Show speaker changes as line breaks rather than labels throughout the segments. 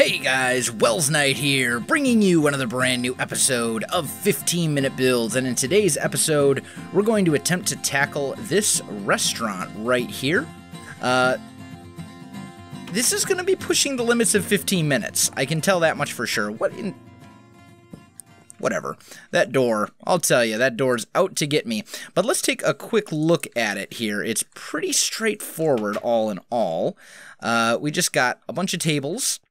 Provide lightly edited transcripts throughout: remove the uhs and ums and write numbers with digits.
Hey guys, Wells Knight here, bringing you another brand new episode of 15 Minute Builds, and in today's episode, we're going to attempt to tackle this restaurant right here. This is going to be pushing the limits of 15 minutes, I can tell that much for sure. Whatever. That door, I'll tell you, that door's out to get me. But let's take a quick look at it here. It's pretty straightforward all in all. We just got a bunch of tables.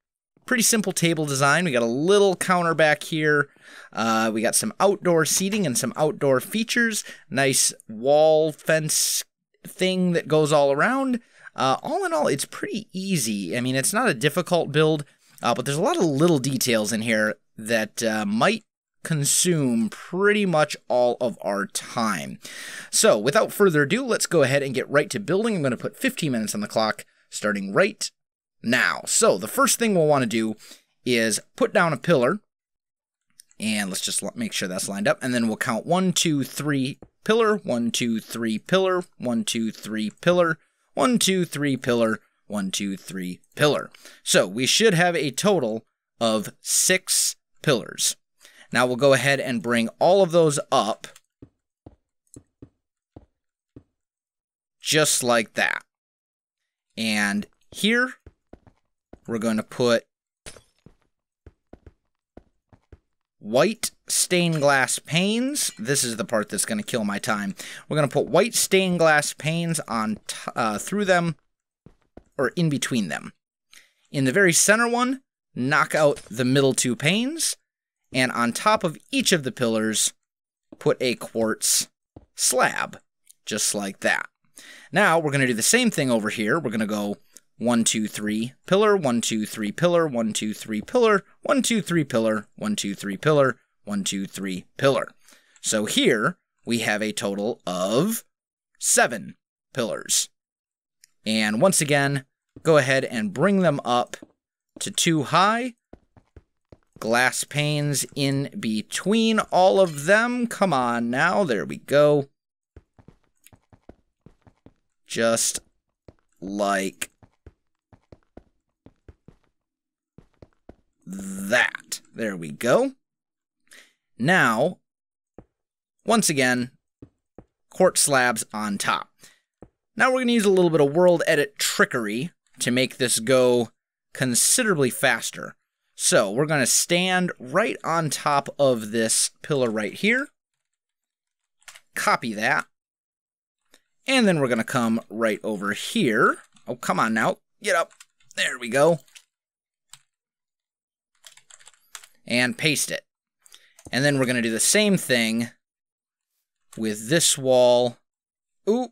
Pretty simple table design. We got a little counter back here. We got some outdoor seating and some outdoor features. Nice wall fence thing that goes all around. All in all, it's pretty easy. I mean, it's not a difficult build, but there's a lot of little details in here that might consume pretty much all of our time. So, without further ado, let's go ahead and get right to building. I'm going to put 15 minutes on the clock, starting right now. So the first thing we'll want to do is put down a pillar, and let's just make sure that's lined up, and then we'll count 1, 2, 3 pillar, 1, 2, 3 pillar, 1, 2, 3 pillar, 1, 2, 3 pillar, 1, 2, 3 pillar. So we should have a total of 6 pillars. Now we'll go ahead and bring all of those up just like that. And here we're going to put white stained glass panes. This is the part that's going to kill my time. We're going to put white stained glass panes on through them, or in between them. In the very center one, knock out the middle 2 panes, and on top of each of the pillars, put a quartz slab, just like that. Now we're going to do the same thing over here. We're going to go 1, 2, 3 pillar, 1, 2, 3 pillar, 1, 2, 3 pillar, 1, 2, 3 pillar, 1, 2, 3 pillar, 1, 2, 3 pillar. So here we have a total of 7 pillars. And once again, go ahead and bring them up to 2 high. Glass panes in between all of them. Come on now, there we go. Just like that. There we go. Now, once again, quartz slabs on top. Now we're going to use a little bit of world edit trickery to make this go considerably faster. So we're going to stand right on top of this pillar right here. Copy that. And then we're going to come right over here. Oh, come on now. Get up. There we go. And paste it. And then we're going to do the same thing with this wall. Ooh.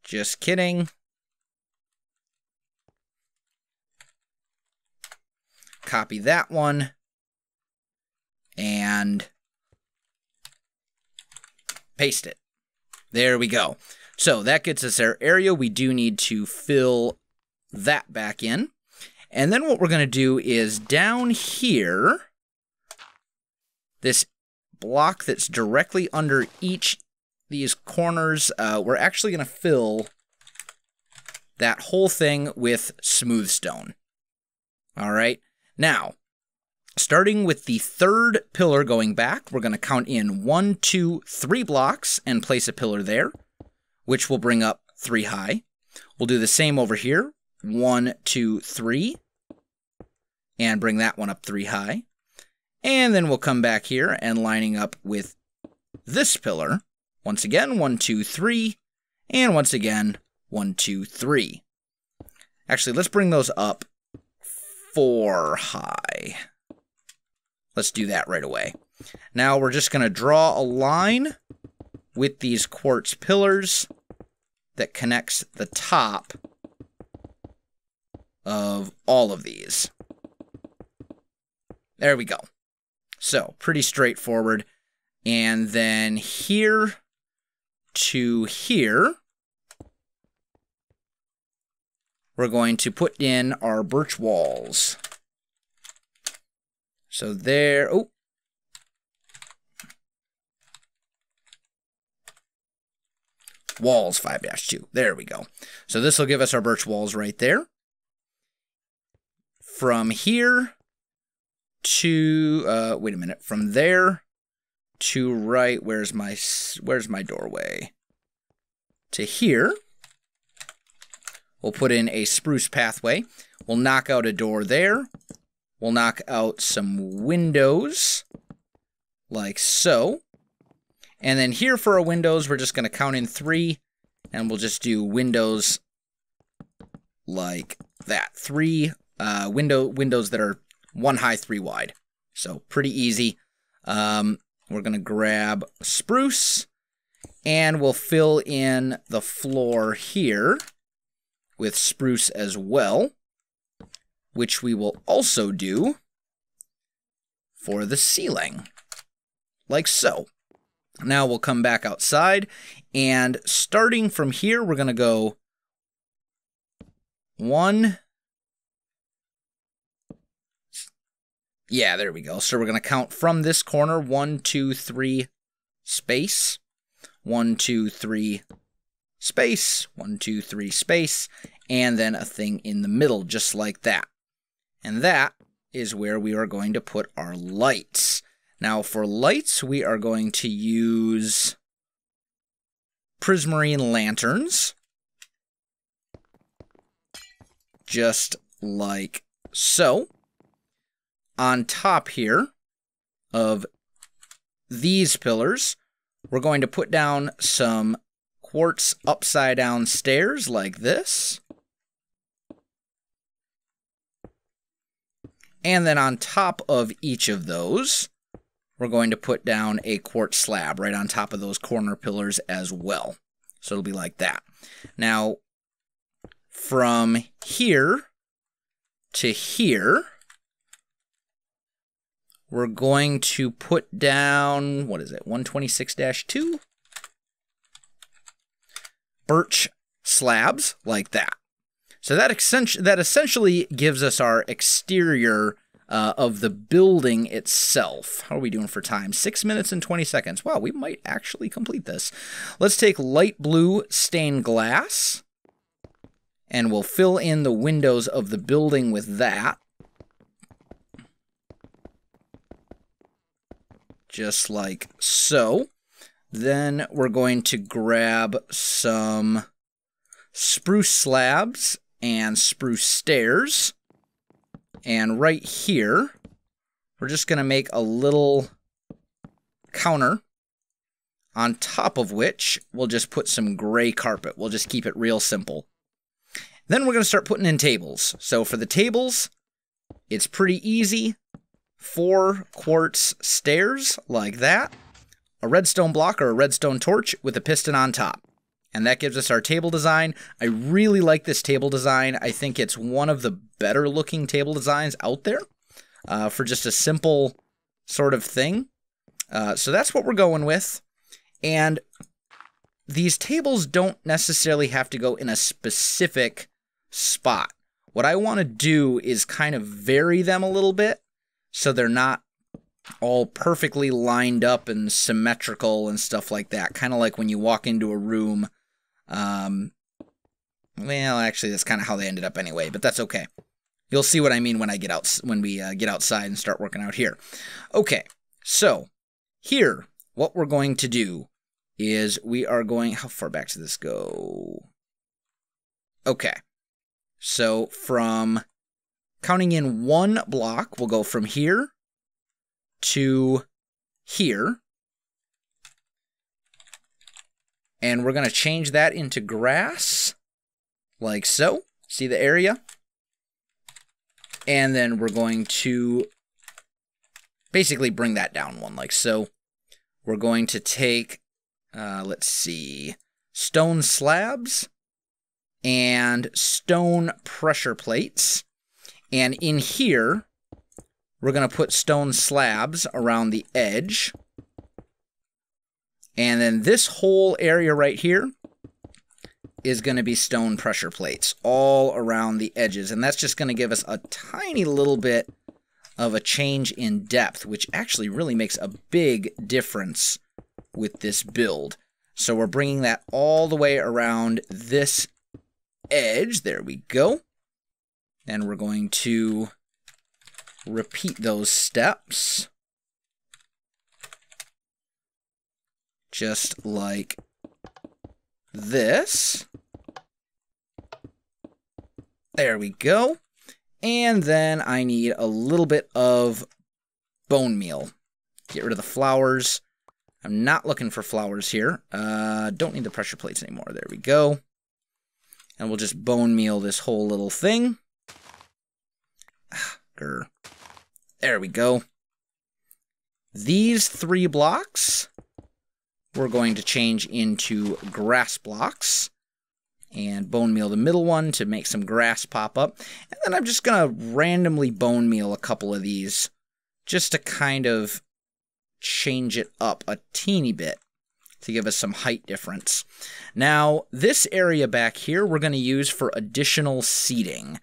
Just kidding. Copy that one. And paste it. There we go. So that gets us our area. We do need to fill that back in. And then what we're going to do is down here, this block that's directly under each these corners, we're actually going to fill that whole thing with smooth stone. All right. Now, starting with the 3rd pillar going back, we're going to count in 1, 2, 3 blocks and place a pillar there, which will bring up 3 high. We'll do the same over here. 1, 2, 3, and bring that one up 3 high. And then we'll come back here and lining up with this pillar. Once again, 1, 2, 3, and once again, 1, 2, 3. Actually, let's bring those up 4 high. Let's do that right away. Now we're just going to draw a line with these quartz pillars that connects the top of all of these. There we go. So, pretty straightforward. And then here to here, we're going to put in our birch walls. So there, oh. Walls 5-2. There we go. So this will give us our birch walls right there. from here to, wait a minute, from there to right, where's my doorway? To here. We'll put in a spruce pathway. We'll knock out a door there. We'll knock out some windows, like so. And then here for our windows, we're just going to count in 3, and we'll just do windows like that. 3 windows that are 1 high, 3 wide. So pretty easy. We're going to grab spruce, and we'll fill in the floor here with spruce as well, which we will also do for the ceiling, like so. Now we'll come back outside, and starting from here, we're going to go 1. Yeah, there we go. So we're going to count from this corner, 1, 2, 3, space, 1, 2, 3, space, 1, 2, 3, space, and then a thing in the middle, just like that. And that is where we are going to put our lights. Now, for lights, we are going to use prismarine lanterns, just like so. On top here of these pillars, we're going to put down some quartz upside down stairs like this. And then on top of each of those, we're going to put down a quartz slab right on top of those corner pillars as well. So it'll be like that. Now, from here to here, we're going to put down, what is it, 126-2? Birch slabs like that. So that essentially gives us our exterior of the building itself. How are we doing for time? 6 minutes and 20 seconds. Wow, we might actually complete this. Let's take light blue stained glass, and we'll fill in the windows of the building with that. Just like so. Then we're going to grab some spruce slabs and spruce stairs. And right here, we're just going to make a little counter, on top of which we'll just put some gray carpet. We'll just keep it real simple. Then we're going to start putting in tables. So for the tables, it's pretty easy. 4 quartz stairs like that, a redstone block or a redstone torch with a piston on top. And that gives us our table design. I really like this table design. I think it's one of the better looking table designs out there for just a simple sort of thing. So that's what we're going with. And these tables don't necessarily have to go in a specific spot. What I want to do is kind of vary them a little bit so they're not all perfectly lined up and symmetrical and stuff like that. Kind of like when you walk into a room. Well, actually, that's kind of how they ended up anyway, but that's okay. You'll see what I mean when I get out, when we get outside and start working out here. Okay, so here, what we're going to do is we are going. How far back does this go? Okay, so from counting in 1 block, we'll go from here to here. And we're going to change that into grass, like so. See the area? And then we're going to basically bring that down 1, like so. We're going to take, let's see, stone slabs and stone pressure plates. And in here, we're going to put stone slabs around the edge. And then this whole area right here is going to be stone pressure plates all around the edges. And that's just going to give us a tiny little bit of a change in depth, which actually really makes a big difference with this build. So we're bringing that all the way around this edge. There we go. And we're going to repeat those steps. Just like this. There we go. And then I need a little bit of bone meal. Get rid of the flowers. I'm not looking for flowers here. Don't need the pressure plates anymore. There we go. And we'll just bone meal this whole little thing. There we go. These 3 blocks we're going to change into grass blocks. And bone meal the middle one to make some grass pop up. And then I'm just going to randomly bone meal a couple of these just to kind of change it up a teeny bit to give us some height difference. Now, this area back here we're going to use for additional seating.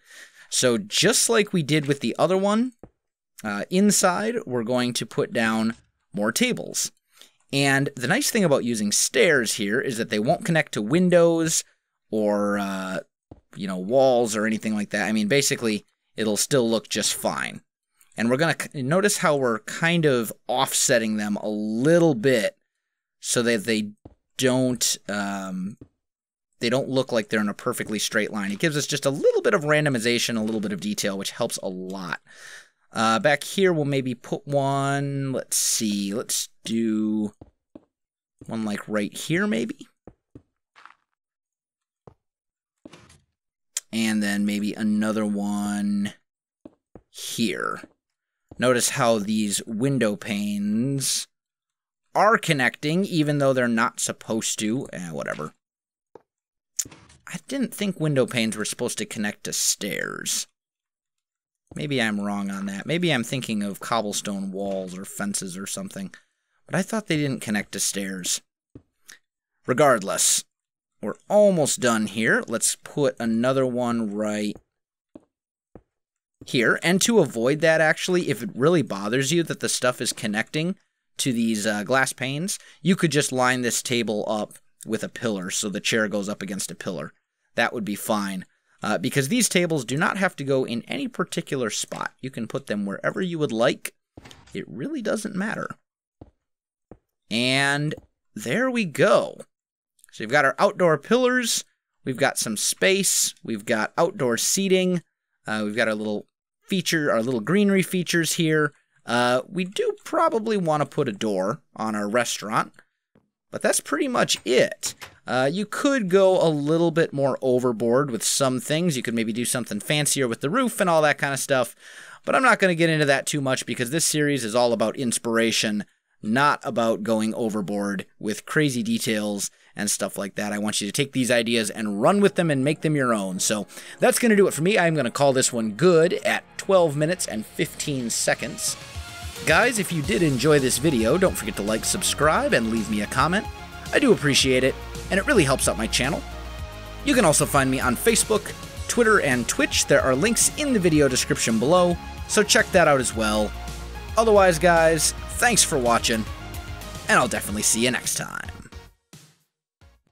So just like we did with the other one, inside we're going to put down more tables. And the nice thing about using stairs here is that they won't connect to windows or, walls or anything like that. I mean, basically, it'll still look just fine. And we're going to notice how we're kind of offsetting them a little bit so that they don't look like they're in a perfectly straight line. It gives us just a little bit of randomization, a little bit of detail, which helps a lot. Back here, we'll maybe put one, let's see, let's do one like right here, maybe. And then maybe another one here. Notice how these window panes are connecting, even though they're not supposed to. Whatever. I didn't think window panes were supposed to connect to stairs. Maybe I'm wrong on that. Maybe I'm thinking of cobblestone walls or fences or something. But I thought they didn't connect to stairs. Regardless, we're almost done here. Let's put another one right here. And to avoid that, actually, if it really bothers you that the stuff is connecting to these glass panes, you could just line this table up with a pillar so the chair goes up against a pillar. That would be fine. Because these tables do not have to go in any particular spot. You can put them wherever you would like. It really doesn't matter. And there we go. So we've got our outdoor pillars. We've got some space. We've got outdoor seating. We've got our little feature, our little greenery features here. We do probably want to put a door on our restaurant. But that's pretty much it. You could go a little bit more overboard with some things. You could maybe do something fancier with the roof and all that kind of stuff. But I'm not going to get into that too much because this series is all about inspiration, not about going overboard with crazy details and stuff like that. I want you to take these ideas and run with them and make them your own. So that's going to do it for me. I'm going to call this one good at 12 minutes and 15 seconds. Guys, if you did enjoy this video, don't forget to like, subscribe, and leave me a comment. I do appreciate it, and it really helps out my channel. You can also find me on Facebook, Twitter, and Twitch. There are links in the video description below, so check that out as well. Otherwise, guys, thanks for watching, and I'll definitely see you next time.